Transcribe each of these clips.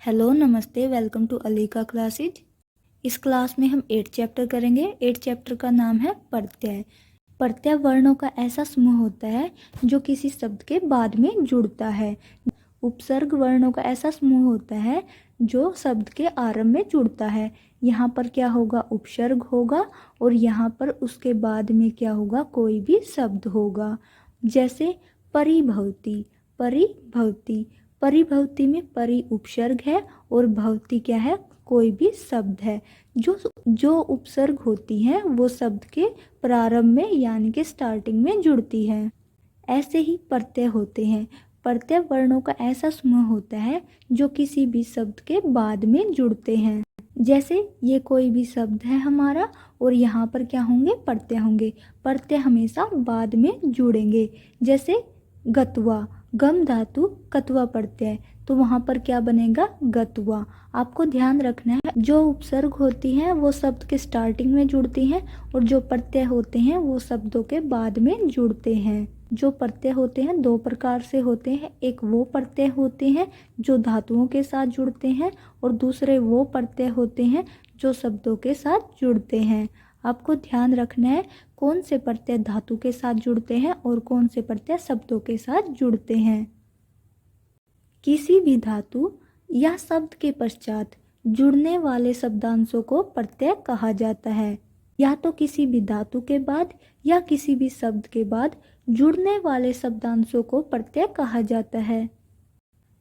Hello नमस्ते, welcome to अलीका classes. इस class में हम 8 चैप्टर करेंगे। 8 चैप्टर का नाम है प्रत्यय। प्रत्यय वर्णों का ऐसा समूह होता है जो किसी शब्द के बाद में जुड़ता है। उपसर्ग वर्णों का ऐसा समूह होता है जो शब्द के आरंभ में जुड़ता है। यहाँ पर क्या होगा, उपसर्ग होगा और यहाँ पर उसके बाद में क्या होगा, कोई भी शब्द होगा। जैसे परिभवती, परिभवती, परिभवती में परि उपसर्ग है और भवती क्या है, कोई भी शब्द है। जो उपसर्ग होती है वो शब्द के प्रारंभ में यानी कि स्टार्टिंग में जुड़ती है। ऐसे ही प्रत्यय होते हैं। प्रत्यय वर्णों का ऐसा समूह होता है जो किसी भी शब्द के बाद में जुड़ते हैं। जैसे ये कोई भी शब्द है हमारा और यहाँ पर क्या होंगे, प्रत्यय होंगे। प्रत्यय हमेशा बाद में जुड़ेंगे। जैसे गत्वा, गम धातु कत्वा प्रत्यय, तो वहाँ पर क्या बनेगा, गत्वा। आपको ध्यान रखना है जो उपसर्ग होती हैं वो शब्द के स्टार्टिंग में जुड़ती हैं और जो प्रत्यय होते हैं वो शब्दों के बाद में जुड़ते हैं। जो प्रत्यय होते हैं दो प्रकार से होते हैं। एक वो प्रत्यय होते हैं जो धातुओं के साथ जुड़ते हैं और दूसरे वो प्रत्यय होते हैं जो शब्दों के साथ जुड़ते हैं। आपको ध्यान रखना है कौन से प्रत्यय धातु के साथ जुड़ते हैं और कौन से प्रत्यय शब्दों के साथ जुड़ते हैं। किसी भी धातु या शब्द के पश्चात जुड़ने वाले शब्दांशों को प्रत्यय कहा जाता है। या तो किसी भी धातु के बाद या किसी भी शब्द के बाद जुड़ने वाले शब्दांशों को प्रत्यय कहा जाता है।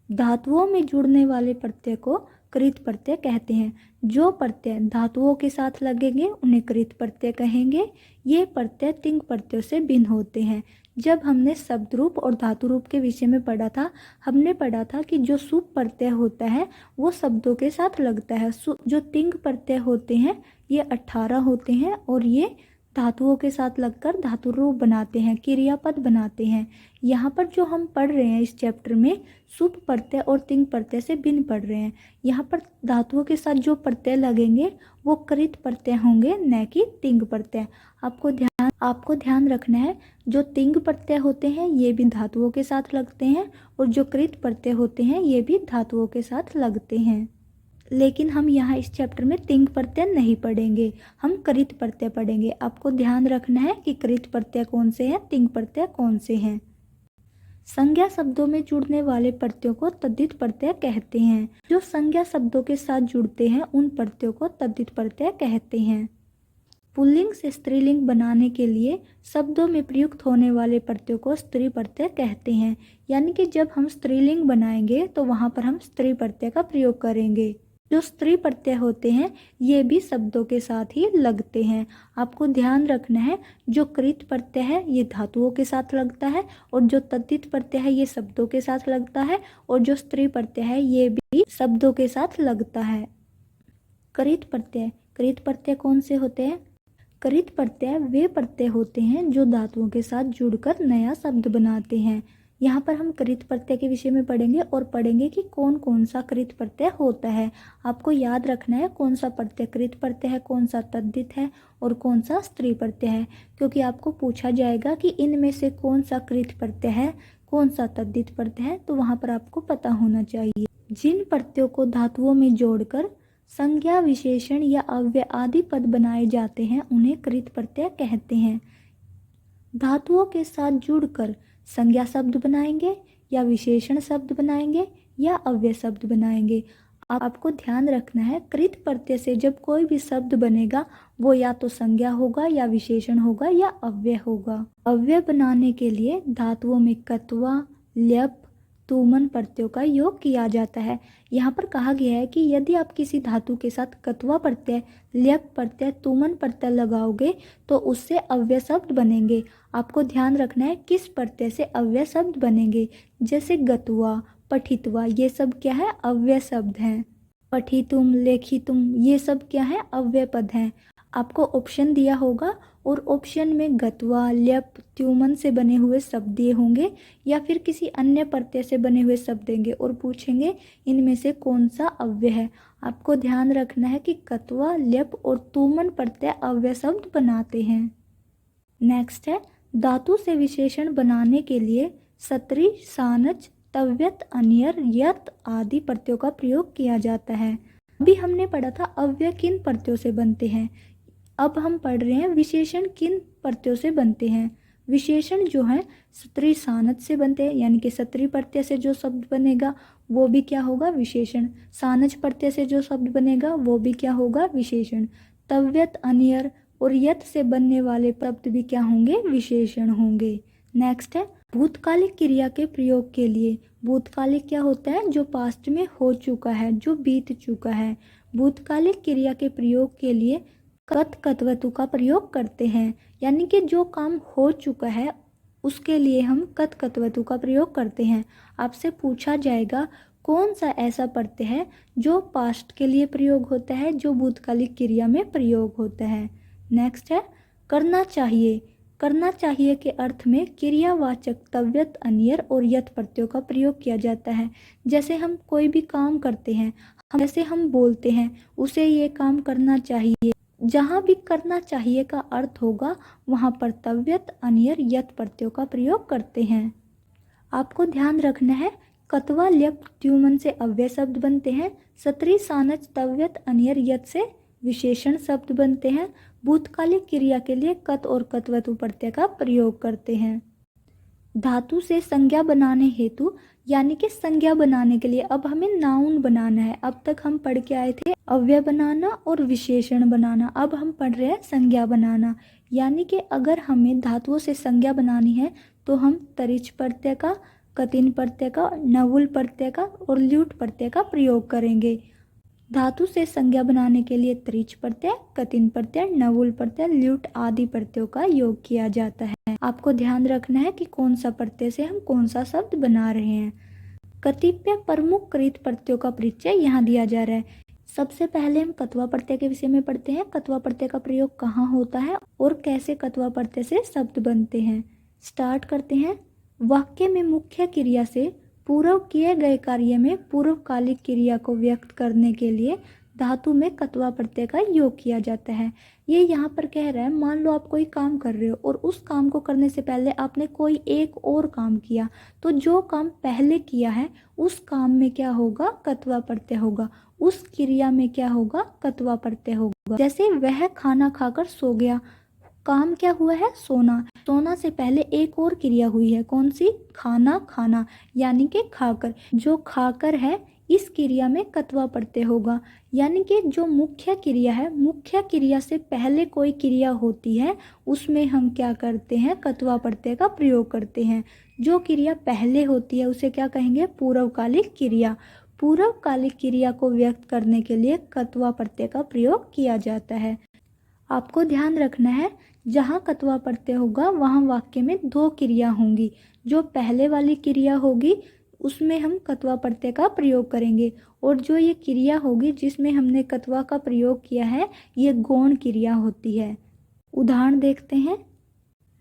धातुओं में जुड़ने वाले प्रत्यय को कृत प्रत्यय कहते हैं। जो प्रत्यय धातुओं के साथ लगेंगे उन्हें कृत प्रत्यय कहेंगे। ये प्रत्यय तिंग प्रत्ययों से भिन्न होते हैं। जब हमने शब्द रूप और धातु रूप के विषय में पढ़ा था, हमने पढ़ा था कि जो सुप प्रत्यय होता है वो शब्दों के साथ लगता है। जो तिंग प्रत्यय होते हैं ये 18 होते हैं और ये धातुओं के साथ लगकर धातु रूप बनाते हैं, क्रियापद बनाते हैं। यहाँ पर जो हम पढ़ रहे हैं इस चैप्टर में सुप प्रत्यय और तिंग प्रत्यय से भिन्न पढ़ रहे हैं। यहाँ पर धातुओं के साथ जो प्रत्यय लगेंगे वो कृत प्रत्यय होंगे, न कि तिंग प्रत्यय। आपको ध्यान रखना है जो तिंग प्रत्यय होते हैं ये भी धातुओं के साथ लगते हैं और जो कृत प्रत्यय होते हैं ये भी धातुओं के साथ लगते हैं। लेकिन हम यहाँ इस चैप्टर में तिंग प्रत्यय नहीं पढ़ेंगे, हम कृत प्रत्यय पढ़ेंगे। आपको ध्यान रखना है कि कृत प्रत्यय कौन से हैं, तिंग प्रत्यय कौन से हैं। संज्ञा शब्दों में जुड़ने वाले प्रत्ययों को तद्धित प्रत्यय कहते हैं। जो संज्ञा शब्दों के साथ जुड़ते हैं उन प्रत्ययों को तद्धित प्रत्यय कहते हैं। पुल्लिंग से स्त्रीलिंग बनाने के लिए शब्दों में प्रयुक्त होने वाले प्रत्ययों को स्त्री प्रत्यय कहते हैं। यानी कि जब हम स्त्रीलिंग बनाएंगे तो वहाँ पर हम स्त्री प्रत्यय का प्रयोग करेंगे। जो स्त्री प्रत्यय होते हैं ये भी शब्दों के साथ ही लगते हैं। आपको ध्यान रखना है जो कृत प्रत्यय है ये धातुओं के साथ लगता है और जो तद्धित प्रत्यय है ये शब्दों के साथ लगता है और जो स्त्री प्रत्यय है ये भी शब्दों के साथ लगता है। कृत प्रत्यय कौन से होते हैं? कृत प्रत्यय वे प्रत्यय होते हैं जो धातुओं के साथ जुड़कर नया शब्द बनाते हैं। यहाँ पर हम कृत प्रत्यय के विषय में पढ़ेंगे और पढ़ेंगे कि कौन कौन सा कृत प्रत्यय होता है। आपको याद रखना है कौन सा प्रत्यय कृत प्रत्यय है, कौन सा तद्धित है और कौन सा स्त्री प्रत्यय है, क्योंकि आपको पूछा जाएगा कि इनमें से कौन सा कृत प्रत्यय है, कौन सा तद्धित प्रत्यय है, तो वहाँ पर आपको पता होना चाहिए। जिन प्रत्ययों को धातुओं में जोड़कर संज्ञा, विशेषण या अव्यय आदि पद बनाए जाते हैं उन्हें कृत प्रत्यय कहते हैं। धातुओं के साथ जुड़कर संज्ञा शब्द बनाएंगे या विशेषण शब्द बनाएंगे या अव्यय शब्द बनाएंगे। आपको ध्यान रखना है कृत प्रत्यय से जब कोई भी शब्द बनेगा वो या तो संज्ञा होगा या विशेषण होगा या अव्यय होगा। अव्यय बनाने के लिए धातुओं में कत्वा, ल्यप, तुमन प्रत्ययों का योग किया जाता है। यहाँ पर कहा गया है कि यदि आप किसी धातु के साथ कत्वा प्रत्यय, ल्यप प्रत्यय, तुमन प्रत्यय लगाओगे तो उससे अव्यय शब्द बनेंगे। आपको ध्यान रखना है किस प्रत्यय से अव्यय शब्द बनेंगे। जैसे गत्वा, पठित्वा ये सब क्या है, अव्यय शब्द हैं। पठितुम, लेखितुम ये सब क्या है, अव्यय पद हैं। आपको ऑप्शन दिया होगा और ऑप्शन में गत्वा, ल्यप, त्युमन से बने हुए शब्द दिए होंगे या फिर किसी अन्य प्रत्यय से बने हुए शब्द देंगे और पूछेंगे इनमें से कौन सा अव्यय है। आपको ध्यान रखना है कि कत्वा, ल्यप और तुमन प्रत्यय अव्यय शब्द बनाते हैं। नेक्स्ट है धातु से विशेषण बनाने के लिए सत्री, सानच, तव्यत, अनियर, यत आदि प्रत्ययों का प्रयोग किया जाता है। अभी हमने पढ़ा था अव्यय किन प्रत्ययों से बनते हैं, अब हम पढ़ रहे हैं विशेषण किन प्रत्ययों से बनते हैं। विशेषण जो है सत्री सानच से बनते हैं, यानी कि सत्री प्रत्यय से जो शब्द बनेगा वो भी क्या होगा, विशेषण। सानच प्रत्यय से जो शब्द बनेगा वो भी क्या होगा, विशेषण। तव्यत, अनियर और यत से बनने वाले शब्द भी क्या होंगे, विशेषण होंगे। नेक्स्ट है भूतकालिक क्रिया के प्रयोग के लिए। भूतकालिक क्या होता है, जो पास्ट में हो चुका है, जो बीत चुका है। भूतकालिक क्रिया के प्रयोग के लिए कत कत्वतु का प्रयोग करते हैं, यानी कि जो काम हो चुका है उसके लिए हम कत कत्वतु का प्रयोग करते हैं। आपसे पूछा जाएगा कौन सा ऐसा प्रत्यय है जो पास्ट के लिए प्रयोग होता है, जो भूतकालिक क्रिया में प्रयोग होता है। नेक्स्ट है करना चाहिए। करना चाहिए के अर्थ में क्रियावाचक तव्यत, अनियर और यत प्रत्ययों का प्रयोग किया जाता है। जैसे हम कोई भी काम करते हैं, जैसे हम बोलते हैं उसे ये काम करना चाहिए, जहाँ भी करना चाहिए का अर्थ होगा वहाँ पर तव्यत, अनियर, यत प्रत्ययों का प्रयोग करते हैं। आपको ध्यान रखना है कत्वा, ल्यप, द्युमन से अव्यय शब्द बनते हैं। सत्री, सानच, तव्यत, अनियर, यत से विशेषण शब्द बनते हैं। भूतकालिक क्रिया के लिए कत और कत्वतु प्रत्यय का प्रयोग करते हैं। धातु से संज्ञा बनाने हेतु, यानी कि संज्ञा बनाने के लिए अब हमें नाउन बनाना है। अब तक हम पढ़ के आए थे अव्यय बनाना और विशेषण बनाना, अब हम पढ़ रहे हैं संज्ञा बनाना। यानी कि अगर हमें धातुओं से संज्ञा बनानी है तो हम तरिच प्रत्यय का, कतिन प्रत्यय का, नवुल प्रत्यय का और ल्यूट प्रत्यय का प्रयोग करेंगे। धातु से संज्ञा बनाने के लिए त्रिच प्रत्यय, कतिन प्रत्यय, नवुल प्रत्यय, ल्यूट आदि प्रत्ययों का योग किया जाता है। आपको ध्यान रखना है कि कौन सा प्रत्यय से हम कौन सा शब्द बना रहे हैं। कतिपय प्रमुख कृत प्रत्ययों का परिचय यहाँ दिया जा रहा है। सबसे पहले हम कत्वा प्रत्यय के विषय में पढ़ते हैं। कत्वा प्रत्यय का प्रयोग कहाँ होता है और कैसे कत्वा प्रत्यय से शब्द बनते हैं। स्टार्ट करते हैं। वाक्य में मुख्य क्रिया से पूर्व किए गए कार्य में पूर्वकालिक क्रिया को व्यक्त करने के लिए धातु में कत्वा प्रत्यय का योग किया जाता है। ये यहाँ पर कह रहा है, मान लो आप कोई काम कर रहे हो और उस काम को करने से पहले आपने कोई एक और काम किया, तो जो काम पहले किया है उस काम में क्या होगा, कत्वा प्रत्यय होगा। उस क्रिया में क्या होगा, कत्वा प्रत्यय होगा। जैसे वह खाना खाकर सो गया, काम क्या हुआ है, सोना। सोना से पहले एक और क्रिया हुई है, कौन सी, खाना खाना, यानी कि खाकर। जो खाकर है इस क्रिया में कत्वा प्रत्यय होगा। यानी कि जो मुख्य क्रिया है, मुख्य क्रिया से पहले कोई क्रिया होती है उसमें हम क्या करते हैं, कत्वा प्रत्यय का प्रयोग करते हैं। जो क्रिया पहले होती है उसे क्या कहेंगे, पूर्वकालिक क्रिया। पूर्वकालिक क्रिया को व्यक्त करने के लिए कत्वा प्रत्यय का प्रयोग किया जाता है। आपको ध्यान रखना है, जहाँ कत्वा प्रत्यय होगा वहाँ वाक्य में दो क्रिया होंगी। जो पहले वाली क्रिया होगी उसमें हम कत्वा प्रत्यय का प्रयोग करेंगे, और जो ये क्रिया होगी जिसमें हमने कत्वा का प्रयोग किया है ये गौण क्रिया होती है। उदाहरण देखते हैं।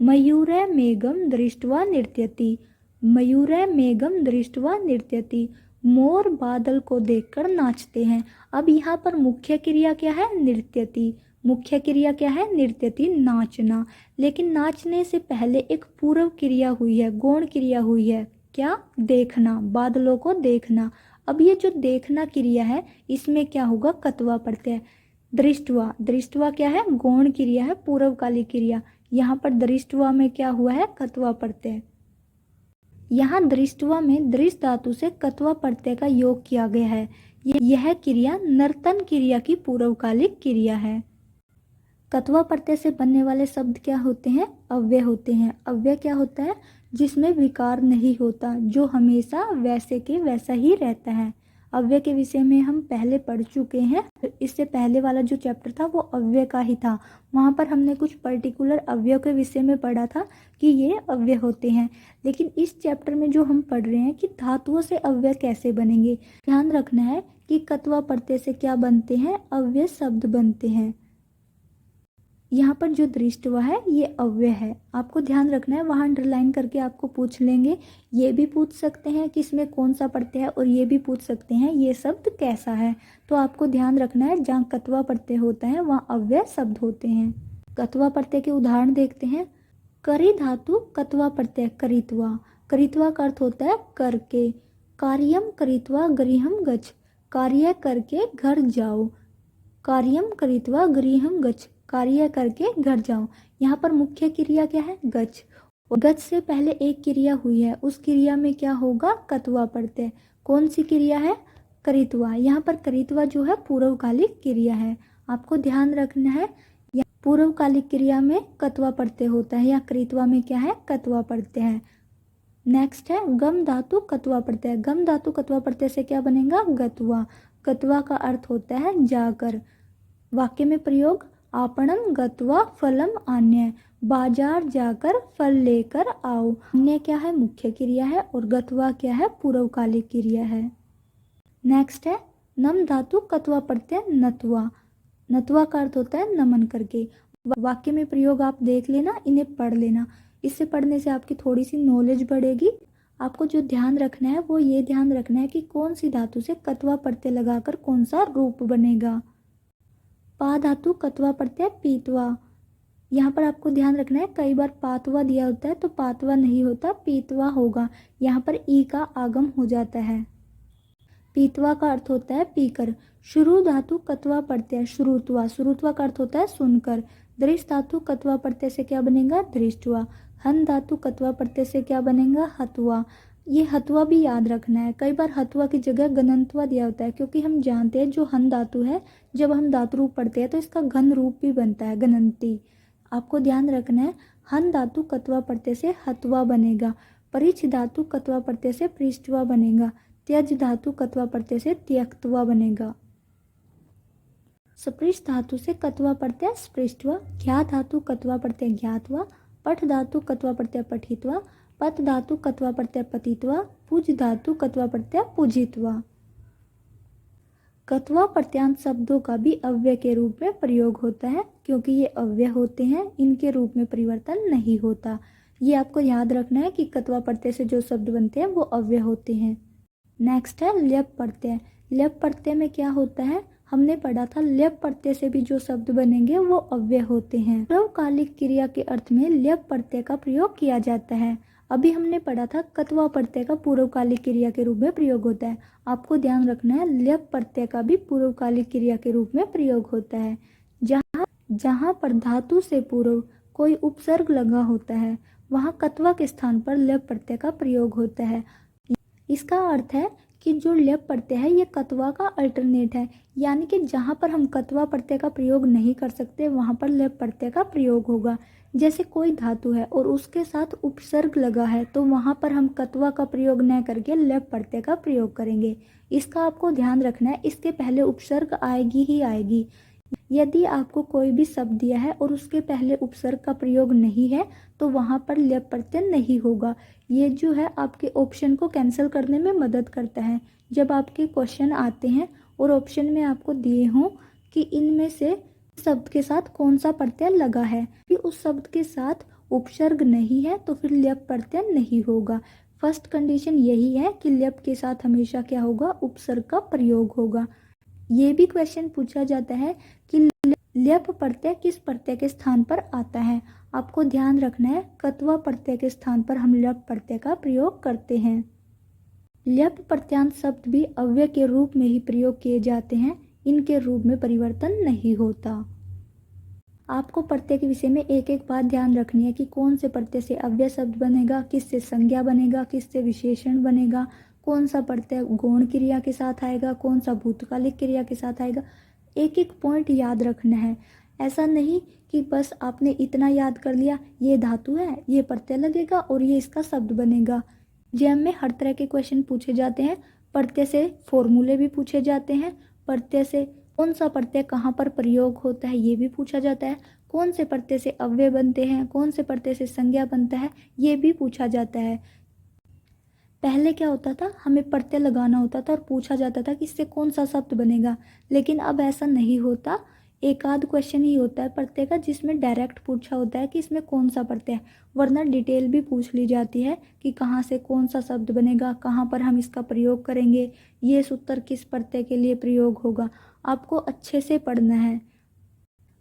मयूरे मेघम दृष्ट्वा नृत्यति। मयूरे मेघम दृष्ट्वा नृत्यति, मोर बादल को देखकर नाचते हैं। अब यहाँ पर मुख्य क्रिया क्या है, नृत्यति। मुख्य क्रिया क्या है, नृत्यति, नाचना। लेकिन नाचने से पहले एक पूर्व क्रिया हुई है, गौण क्रिया हुई है, क्या, देखना, बादलों को देखना। अब ये जो देखना क्रिया है इसमें क्या होगा, कत्वा प्रत्यय। दृष्टवा, दृष्टवा क्या है, गौण क्रिया है, पूर्वकालिक क्रिया। यहाँ पर दृष्टवा में क्या हुआ है, कत्वा प्रत्यय। यहाँ दृष्टवा में दृष्ट धातु से कत्वा प्रत्यय का योग किया गया है। यह क्रिया नर्तन क्रिया की पूर्वकालिक क्रिया है। कत्वा प्रत्यय से बनने वाले शब्द क्या होते हैं, अव्यय होते हैं। अव्यय क्या होता है, जिसमें विकार नहीं होता, जो हमेशा वैसे के वैसा ही रहता है। अव्यय के विषय में हम पहले पढ़ चुके हैं। इससे पहले वाला जो चैप्टर था वो अव्यय का ही था। वहाँ पर हमने कुछ पर्टिकुलर अव्यय के विषय में पढ़ा था कि ये अव्यय होते हैं। लेकिन इस चैप्टर में जो हम पढ़ रहे हैं कि धातुओं से अव्यय कैसे बनेंगे, ध्यान रखना है कि कत्वा प्रत्यय से क्या बनते हैं, अव्यय शब्द बनते हैं। यहाँ पर जो दृष्टवा है ये अव्यय है, आपको ध्यान रखना है। वहाँ अंडरलाइन करके आपको पूछ लेंगे, ये भी पूछ सकते हैं कि इसमें कौन सा प्रत्यय है, और ये भी पूछ सकते हैं ये शब्द कैसा है। तो आपको ध्यान रखना है, जहाँ कत्वा प्रत्यय होता है वहाँ अव्यय शब्द होते हैं। कत्वा प्रत्यय के उदाहरण देखते हैं। करी धातु कत्वा प्रत्यय करित्वा। करित्वा का अर्थ होता है करके। कार्यम करित्वा गृहम गच्छ, कार्य करके घर जाओ। कार्यम करित्वा गृहम गच्छ, कार्य करके घर जाओ। यहाँ पर मुख्य क्रिया क्या है? गच्छ। और गच्छ से पहले एक क्रिया हुई है, उस क्रिया में क्या होगा? कत्वा प्रत्यय। कौन सी क्रिया है? करित्वा। यहाँ पर करित्वा जो है पूर्वकालिक क्रिया है, आपको ध्यान रखना है। पूर्वकालिक क्रिया में कत्वा प्रत्यय होता है, या करित्वा में क्या है? कत्वा प्रत्यय है। नेक्स्ट है गम धातु कत्वा प्रत्यय। गम धातु कत्वा प्रत्यय से क्या बनेगा? गत्वा। गत्वा का अर्थ होता है जाकर। वाक्य में प्रयोग आपणम गत्वा फलम आन्य, बाजार जाकर फल लेकर आओ। अन्य क्या है? मुख्य क्रिया है, और गत्वा क्या है? पूर्वकालिक क्रिया है। नेक्स्ट है नम धातु कत्वा प्रत्यय नत्वा। नत्वा का अर्थ होता है नमन करके। वाक्य में प्रयोग आप देख लेना, इन्हें पढ़ लेना, इससे पढ़ने से आपकी थोड़ी सी नॉलेज बढ़ेगी। आपको जो ध्यान रखना है वो ये ध्यान रखना है कि कौन सी धातु से कत्वा प्रत्यय लगाकर कौन सा रूप बनेगा। पा धातु कत्वा प्रत्यय पीतवा। यहाँ पर आपको ध्यान रखना है, कई बार पातवा दिया होता है तो पातवा नहीं होता, पीतवा होगा। यहाँ पर ई का आगम हो जाता है। पीतवा का अर्थ होता है पीकर। शुरू धातु कत्वा प्रत्यय श्रुत्वा। श्रुत्वा का अर्थ होता है सुनकर। दृष्ट धातु कत्वा प्रत्यय से क्या बनेगा? दृष्टवा। हन धातु कत्वा प्रत्यय से क्या बनेगा? हत्वा। ये हत्वा भी याद रखना है, कई बार हत्वा की जगह गणंतवा दिया होता है, क्योंकि हम जानते हैं जो हन धातु है, जब हम धातु रूप पढ़ते हैं तो इसका घन रूप भी बनता है, गणंती। आपको ध्यान रखना है, हन धातु कत्वा प्रत्यय से हत्वा बनेगा। परिच धातु कत्वा प्रत्यय से पृष्ठवा बनेगा। त्यज धातु कत्वा प्रत्यय से त्यक्तवा बनेगा। स्पृश धातु से कत्वा प्रत्यय स्पृष्टवा। ज्ञा धातु कत्वा प्रत्यय ज्ञातवा। पठ धातु कत्वा प्रत्यय पठित्वा। पत धातु कत्वा प्रत्यय पतित्वा। पूज धातु कत्वा प्रत्यय पूजित्वा। कत्वा प्रत्यांत शब्दों का भी अव्यय के रूप में प्रयोग होता है, क्योंकि ये अव्यय होते हैं, इनके रूप में परिवर्तन नहीं होता। ये आपको याद रखना है कि कत्वा प्रत्यय से जो शब्द बनते हैं वो अव्यय होते हैं। नेक्स्ट है ल्यप प्रत्यय। ल्यप प्रत्यय में क्या होता है? हमने पढ़ा था ल्यप प्रत्यय से भी जो शब्द बनेंगे वो अव्यय होते हैं। पूर्वकालिक क्रिया के अर्थ में ल्यप प्रत्यय का प्रयोग किया जाता है। अभी हमने पढ़ा था कत्वा प्रत्यय का पूर्वकालिक क्रिया के रूप में प्रयोग होता है। आपको ध्यान रखना है ल्यप प्रत्यय का भी पूर्वकालिक क्रिया के रूप में प्रयोग होता है। जहाँ पर धातु से पूर्व कोई उपसर्ग लगा होता है वहाँ कत्वा के स्थान पर ल्यप प्रत्यय का प्रयोग होता है। इसका अर्थ है कि जो ल्यप प्रत्यय है ये कत्वा का अल्टरनेट है, यानी कि जहाँ पर हम कत्वा प्रत्यय का प्रयोग नहीं कर सकते वहाँ पर ल्यप प्रत्यय का प्रयोग होगा। जैसे कोई धातु है और उसके साथ उपसर्ग लगा है तो वहाँ पर हम कत्वा का प्रयोग न करके ल्यप प्रत्यय का प्रयोग करेंगे। इसका आपको ध्यान रखना है, इसके पहले उपसर्ग आएगी ही आएगी। यदि आपको कोई भी शब्द दिया है और उसके पहले उपसर्ग का प्रयोग नहीं है तो वहाँ पर ल्यप प्रत्यय नहीं होगा। ये जो है आपके ऑप्शन को कैंसिल करने में मदद करता है। जब आपके क्वेश्चन आते हैं और ऑप्शन में आपको दिए हों कि इनमें से शब्द के साथ कौन सा प्रत्यय लगा है, कि उस शब्द के साथ उपसर्ग नहीं है तो फिर ल्यप प्रत्यय नहीं होगा। फर्स्ट कंडीशन यही है कि ल्यप के साथ हमेशा क्या होगा? उपसर्ग का प्रयोग होगा। ये भी क्वेश्चन पूछा जाता है कि ल्यप प्रत्यय किस प्रत्यय के स्थान पर आता है। आपको ध्यान रखना है कत्वा प्रत्यय के स्थान पर हम ल्यप प्रत्यय का प्रयोग करते हैं। ल्यप प्रत्यांत शब्द भी अव्यय के रूप में ही प्रयोग किए जाते हैं, इनके रूप में परिवर्तन नहीं होता। आपको प्रत्यय के विषय में एक एक बात ध्यान रखनी है कि कौन से प्रत्यय से अव्यय शब्द बनेगा, किससे संज्ञा बनेगा, किससे विशेषण बनेगा, कौन सा प्रत्यय गौण क्रिया के साथ आएगा, कौन सा भूतकालिक क्रिया के साथ आएगा। एक एक पॉइंट याद रखना है। ऐसा नहीं कि बस आपने इतना याद कर लिया, ये धातु है, ये प्रत्यय लगेगा और ये इसका शब्द बनेगा। जेएम में हर तरह के क्वेश्चन पूछे जाते हैं। प्रत्यय से फॉर्मूले भी पूछे जाते हैं, प्रत्यय से कौन सा प्रत्यय कहाँ पर प्रयोग होता है ये भी पूछा जाता है, कौन से प्रत्यय से अव्यय बनते हैं, कौन से प्रत्यय से संज्ञा बनता है ये भी पूछा जाता है। पहले क्या होता था, हमें प्रत्यय लगाना होता था और पूछा जाता था कि इससे कौन सा शब्द बनेगा, लेकिन अब ऐसा नहीं होता। एक आध क्वेश्चन ही होता है प्रत्यय का जिसमें डायरेक्ट पूछा होता है कि इसमें कौन सा प्रत्यय है, वरना डिटेल भी पूछ ली जाती है कि कहाँ से कौन सा शब्द बनेगा, कहाँ पर हम इसका प्रयोग करेंगे, ये सूत्र किस प्रत्यय के लिए प्रयोग होगा। आपको अच्छे से पढ़ना है।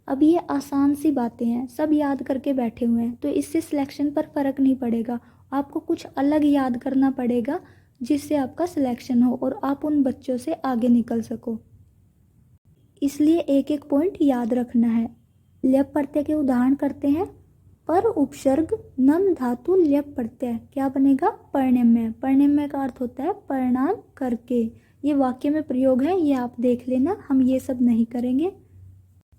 अब ये आसान सी बातें हैं, सब याद करके बैठे हुए हैं तो इससे सिलेक्शन पर फर्क नहीं पड़ेगा। आपको कुछ अलग याद करना पड़ेगा जिससे आपका सिलेक्शन हो और आप उन बच्चों से आगे निकल सको। इसलिए एक एक पॉइंट याद रखना है। ल्यप प्रत्यय के उदाहरण करते हैं। पर उपसर्ग नम धातु ल्यप प्रत्यय क्या बनेगा? पर्णम्य। पर्णम्य का अर्थ होता है परिणाम करके। ये वाक्य में प्रयोग है, ये आप देख लेना, हम ये सब नहीं करेंगे।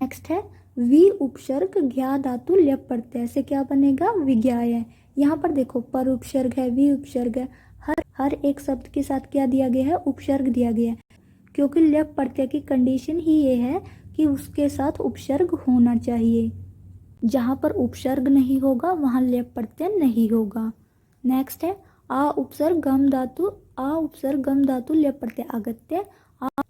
नेक्स्ट है वि उपसर्ग ज्ञा धातु ल्यप प्रत्यय से क्या बनेगा? विज्ञाय। यहाँ पर देखो पर उपसर्ग है, वि उपसर्ग है, हर एक शब्द के साथ क्या दिया गया है? उपसर्ग दिया गया है, क्योंकि ल्यप प्रत्यय की कंडीशन ही ये है कि उसके साथ उपसर्ग होना चाहिए। जहाँ पर उपसर्ग नहीं होगा वहाँ ल्यप प्रत्यय नहीं होगा। नेक्स्ट है आ उपसर्ग गम धातु, आ उपसर्ग गम धातु ल्यप प्रत्यय आगत्य।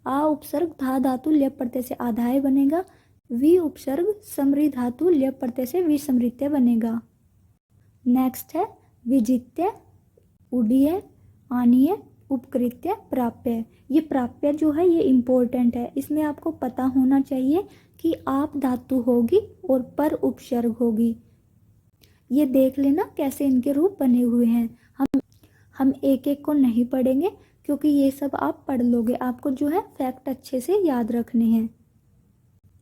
आ उपसर्ग धा धातु ल्यप प्रत्यय से आधाय बनेगा। वि उपसर्ग समृ धातु ल्यप प्रत्यय से विसमृत्य बनेगा। नेक्स्ट है विजित्य, उडीय, आनीय, उपकृत्य, प्राप्य। ये प्राप्य जो है ये इम्पोर्टेंट है, इसमें आपको पता होना चाहिए कि आप धातु होगी और पर उपसर्ग होगी। ये देख लेना कैसे इनके रूप बने हुए हैं। हम एक एक को नहीं पढ़ेंगे क्योंकि ये सब आप पढ़ लोगे, आपको जो है फैक्ट अच्छे से याद रखने हैं।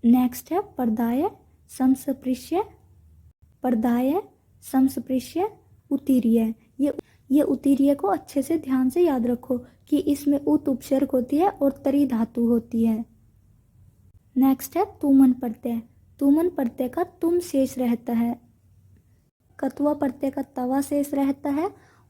नेक्स्ट है पर्दाय, समस्पृश्य, पर्दाय, समस्पृश्य, उत्तीर्य। ये उत्तीर्य को अच्छे से ध्यान से याद रखो कि इसमें उत उपसर्ग होती है और तरी धातु होती है। नेक्स्ट है तुमन प्रत्यय। तुमन प्रत्यय का तुम शेष रहता है, कत्वा प्रत्यय का तवा शेष रहता है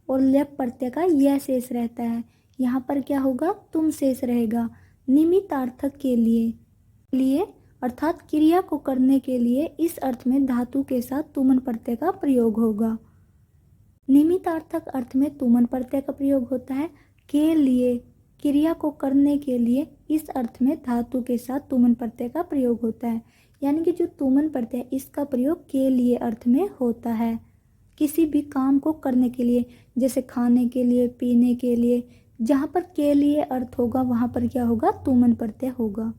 और ल्यप प्रत्यय का यह शेष रहता है। यहाँ पर क्या होगा? तुम शेष रहेगा। निमित्तार्थक के लिए अर्थात क्रिया को करने के लिए इस अर्थ में धातु के साथ तुमन प्रत्यय का प्रयोग होगा। निमित्तार्थक अर्थ में तुमन प्रत्यय का प्रयोग होता है। के लिए, क्रिया को करने के लिए इस अर्थ में धातु के साथ तुमन प्रत्यय का प्रयोग होता है। यानी कि जो तुमन प्रत्यय इसका प्रयोग के लिए अर्थ में होता है, किसी भी काम को करने के लिए, जैसे खाने के लिए, पीने के लिए। जहाँ पर के लिए अर्थ होगा वहाँ पर क्या होगा? तुमन प्रत्यय होगा।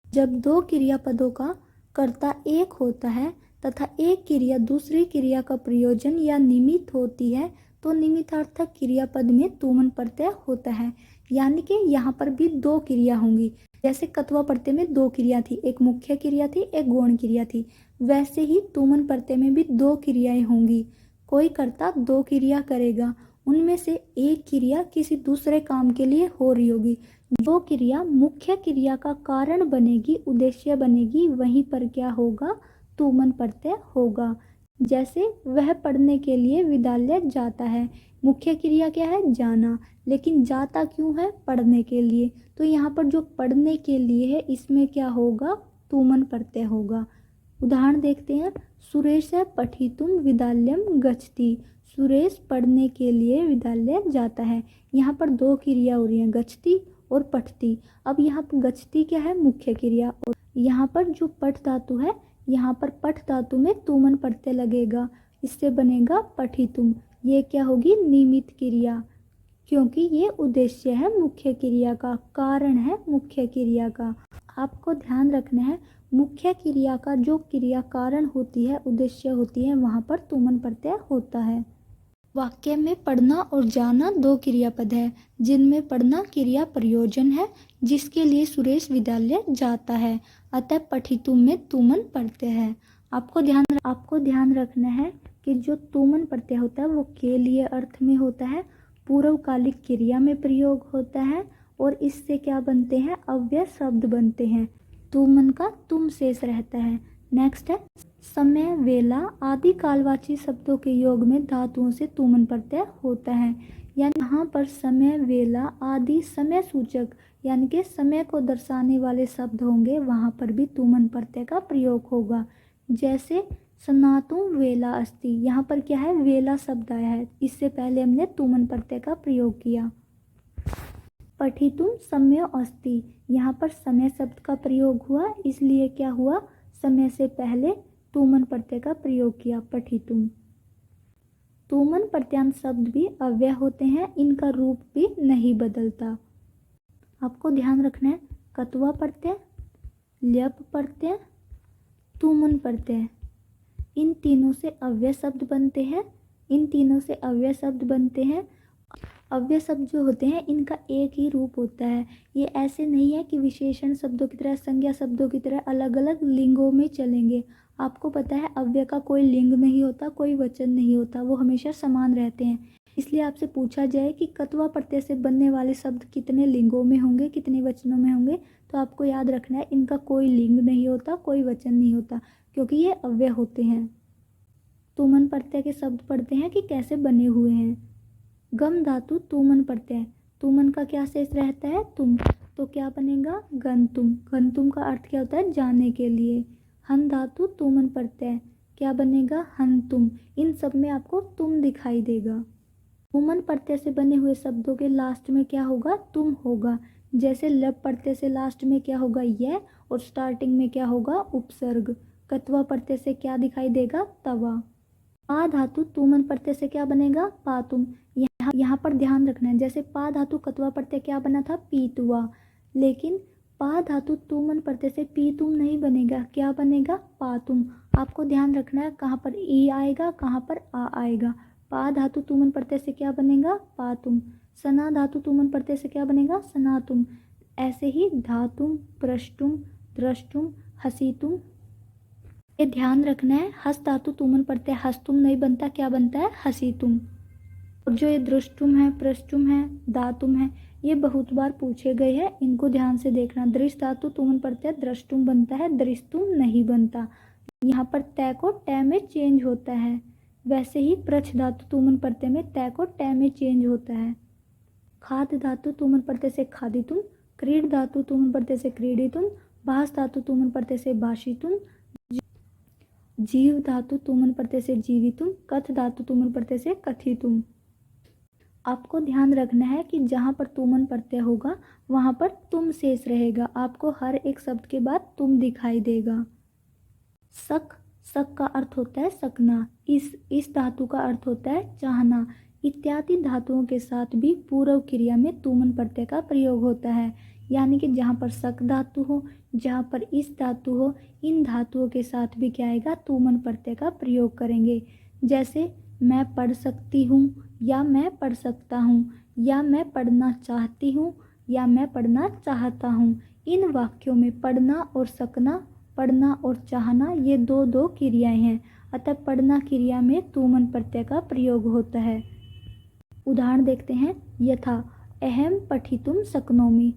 जब दो क्रियापदों का कर्ता एक होता है तथा एक क्रिया दूसरी क्रिया का प्रयोजन या निमित्त होती है तो निमित्तार्थक क्रियापद में तुमन प्रत्यय होता है। यानी कि यहाँ पर भी दो क्रिया होंगी। जैसे कत्वा प्रत्यय में दो क्रिया थी, एक मुख्य क्रिया थी, एक गौण क्रिया थी, वैसे ही तुमन प्रत्यय में भी दो क्रियाएं होंगी। कोई कर्ता दो क्रिया करेगा, उनमें से एक क्रिया किसी दूसरे काम के लिए हो रही होगी। जो क्रिया मुख्य क्रिया का कारण बनेगी, उद्देश्य बनेगी, वहीं पर क्या होगा? तुमन प्रत्यय होगा। जैसे वह पढ़ने के लिए विद्यालय जाता है, मुख्य क्रिया क्या है? जाना, लेकिन जाता क्यों है? पढ़ने के लिए। तो यहाँ पर जो पढ़ने के लिए है इसमें क्या होगा? तुमन प्रत्यय होगा। उदाहरण देखते हैं। सुरेश पठितुम विद्यालयम गच्छति। सुरेश पढ़ने के लिए विद्यालय जाता है। यहाँ पर दो क्रिया हो रही हैं, गच्छति और पठती। अब यहाँ पर गच्छति क्या है? मुख्य क्रिया, और यहाँ पर जो पठ धातु है, यहाँ पर पठ धातु में तुमन प्रत्यय लगेगा, इससे बनेगा पठितुम। ये क्या होगी? निमित्त क्रिया, क्योंकि ये उद्देश्य है मुख्य क्रिया का, कारण है मुख्य क्रिया का। आपको ध्यान रखना है मुख्य क्रिया का जो क्रिया कारण होती है, उद्देश्य होती है, वहाँ पर तुमन प्रत्यय होता है। वाक्य में पढ़ना और जाना दो क्रियापद है, जिनमें पढ़ना क्रिया प्रयोजन है, जिसके लिए सुरेश विद्यालय जाता है, अतः पठितुम में तुमन प्रत्यय है। आपको ध्यान रखना है कि जो तुमन प्रत्यय होता है वो के लिए अर्थ में होता है, पूर्वकालिक क्रिया में प्रयोग होता है और इससे क्या बनते हैं? अव्यय शब्द बनते हैं। तुमन का तुम शेष रहता है। नेक्स्ट है समय, वेला आदि कालवाची शब्दों के योग में धातुओं से तुमन प्रत्यय होता है। यानी यहाँ पर समय, वेला आदि समय सूचक यानी कि समय को दर्शाने वाले शब्द होंगे, वहाँ पर भी तुमन प्रत्यय का प्रयोग होगा। जैसे स्नातुम वेला अस्ति, यहाँ पर क्या है? वेला शब्द आया है, इससे पहले हमने तुमन प्रत्यय का प्रयोग किया। पठितुम समय अस्ति, यहाँ पर समय शब्द का प्रयोग हुआ, इसलिए क्या हुआ? समय से पहले तुमन प्रत्यय का प्रयोग किया, पठितुम। तुमन प्रत्यांत शब्द भी अव्यय होते हैं, इनका रूप भी नहीं बदलता। आपको ध्यान रखना है कत्वा प्रत्यय, ल्यप प्रत्यय, तुमन प्रत्यय, इन तीनों से अव्यय शब्द बनते हैं, इन तीनों से अव्यय शब्द बनते हैं। अव्यय शब्द जो होते हैं इनका एक ही रूप होता है। ये ऐसे नहीं है कि विशेषण शब्दों की तरह, संज्ञा शब्दों की तरह अलग अलग लिंगों में चलेंगे। आपको पता है अव्यय का कोई लिंग नहीं होता, कोई वचन नहीं होता, वो हमेशा समान रहते हैं। इसलिए आपसे पूछा जाए कि कत्वा प्रत्यय से बनने वाले शब्द कितने लिंगों में होंगे, कितने वचनों में होंगे, तो आपको याद रखना है इनका कोई लिंग नहीं होता, कोई वचन नहीं होता, क्योंकि ये अव्यय होते हैं। तुमन प्रत्यय के शब्द पढ़ते हैं कि कैसे बने हुए हैं। गम धातु तुमन प्रत्यय, तुमन का क्या शेष रहता है, तुम, तो क्या बनेगा, गंतुम। गंतुम का अर्थ क्या होता है, जाने के लिए। हन धातु तुमन प्रत्यय, क्या बनेगा, हंतुम। इन सब में आपको तुम दिखाई देगा। तुमन प्रत्यय से बने हुए शब्दों के लास्ट में क्या होगा, तुम होगा। जैसे लब प्रत्यय से लास्ट में क्या होगा, यह, और स्टार्टिंग में क्या होगा, उपसर्ग। कत्वा प्रत्यय से क्या दिखाई देगा, तवा। पा धातु तुमन प्रत्यय से क्या बनेगा, पातुम। यहाँ पर ध्यान रखना है, जैसे पा धातु कत्वा प्रत्यय क्या बना था, पीतुआ, लेकिन पा धातु तुमन प्रत्यय से पीतुम नहीं बनेगा, क्या बनेगा, पातुम। आपको ध्यान रखना है कहाँ पर ई आएगा, कहाँ पर आ आएगा। पा धातु तुमन प्रत्यय से क्या बनेगा, पातुम। सना धातु तुमन प्रत्यय से क्या बनेगा, सनातुम। ऐसे ही धातुम, पृष्टुम, द्रष्टुम, हसीतुम, ये ध्यान रखना है। हस धातु तुमन प्रत्यय हस्तुम नहीं बनता, क्या बनता है, हसीतुम। और जो ये दृष्टुम है, पृष्टुम है, दातुम है, ये बहुत बार पूछे गए हैं, इनको ध्यान से देखना। दृश धातु तुमन प्रत्यय दृष्टुम बनता है, दृष्टुम नहीं बनता। यहाँ पर तय को टै में चेंज होता है। वैसे ही प्रछ धातु तुमन प्रत्यय में तय को टै में चेंज होता है। खाद धातु तुमन प्रत्यय से खादितुम, क्रीड धातु तुमन प्रत्यय से क्रीडितुम, भास धातु तुमन प्रत्यय से भाषितुम, जीव धातु तुमन प्रत्यय से जीवितुम, कथ धातु तुमन प्रत्यय से कथितुम। आपको ध्यान रखना है कि जहाँ पर तुमन प्रत्यय होगा वहाँ पर तुम शेष रहेगा। आपको हर एक शब्द के बाद तुम दिखाई देगा। सक, सक का अर्थ होता है सकना। इस धातु का अर्थ होता है चाहना। इत्यादि धातुओं के साथ भी पूर्व क्रिया में तुमन प्रत्यय का प्रयोग होता है। यानी कि जहाँ पर सक धातु हो, जहाँ पर इस धातु हो, इन धातुओं के साथ भी क्या आएगा, तुमन प्रत्यय का प्रयोग करेंगे। जैसे मैं पढ़ सकती हूँ, या मैं पढ़ सकता हूँ, या मैं पढ़ना चाहती हूँ, या मैं पढ़ना चाहता हूँ। इन वाक्यों में पढ़ना और सकना, पढ़ना और चाहना, ये दो दो क्रियाएं हैं, अतः पढ़ना क्रिया में तुमन प्रत्यय का प्रयोग होता है। उदाहरण देखते हैं। यथा अहम पठितुम शक्नोमि,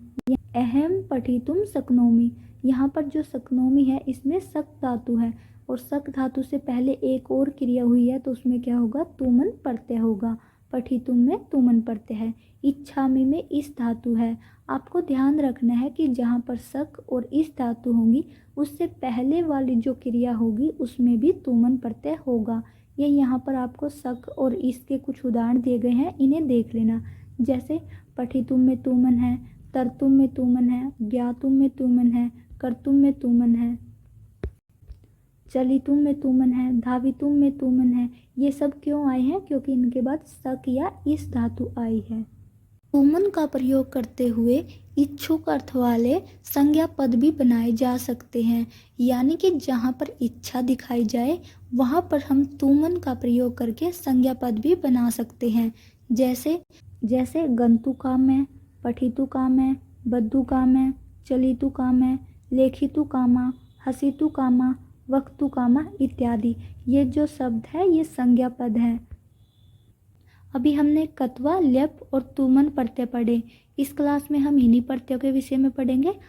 अहम पठितुम शक्नोमि। यहाँ पर जो शक्नोमि है इसमें सक धातु है, और सक धातु से पहले एक और क्रिया हुई है, तो उसमें क्या होगा, तुमन प्रत्यय होगा। पठितुम में तुमन प्रत्यय है। इच्छामि में इस धातु है। आपको ध्यान रखना है कि जहाँ पर सक और इस धातु होंगी, उससे पहले वाली जो क्रिया होगी उसमें भी तुमन प्रत्यय होगा। ये यहाँ पर आपको सक और इसके कुछ उदाहरण दिए गए हैं, इन्हें देख लेना। जैसे पठितुम में तुमन है, तरतुम में तुमन है, ज्ञातुम में तुमन है, कर्तुम में तुमन है, चलितुम में तुमन है, धावितुम में तुमन है। ये सब क्यों आए हैं, क्योंकि इनके बाद सक या इस धातु आई है। तुमन का प्रयोग करते हुए इच्छुक अर्थ वाले संज्ञा पद भी बनाए जा सकते हैं। यानी कि जहाँ पर इच्छा दिखाई जाए वहाँ पर हम तुमन का प्रयोग करके संज्ञा पद भी बना सकते हैं। जैसे गंतु काम है, पठितु काम है, बद्धु काम है, चलितु काम है, लेखितु कामा, हसितु कामा, वक्तु कामा इत्यादि। ये जो शब्द है ये संज्ञा पद है। अभी हमने कत्वा, ल्यप और तुमन प्रत्यय पढ़े। इस क्लास में हम इन्हीं प्रत्ययों के विषय में पढ़ेंगे।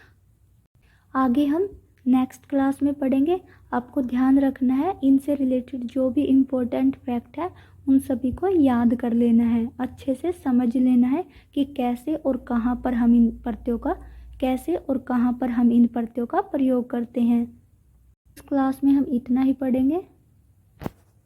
आगे हम नेक्स्ट क्लास में पढ़ेंगे। आपको ध्यान रखना है, इनसे रिलेटेड जो भी इम्पोर्टेंट फैक्ट है उन सभी को याद कर लेना है, अच्छे से समझ लेना है कि कैसे और कहाँ पर हम इन प्रत्ययों का प्रयोग करते हैं। इस क्लास में हम इतना ही पढ़ेंगे।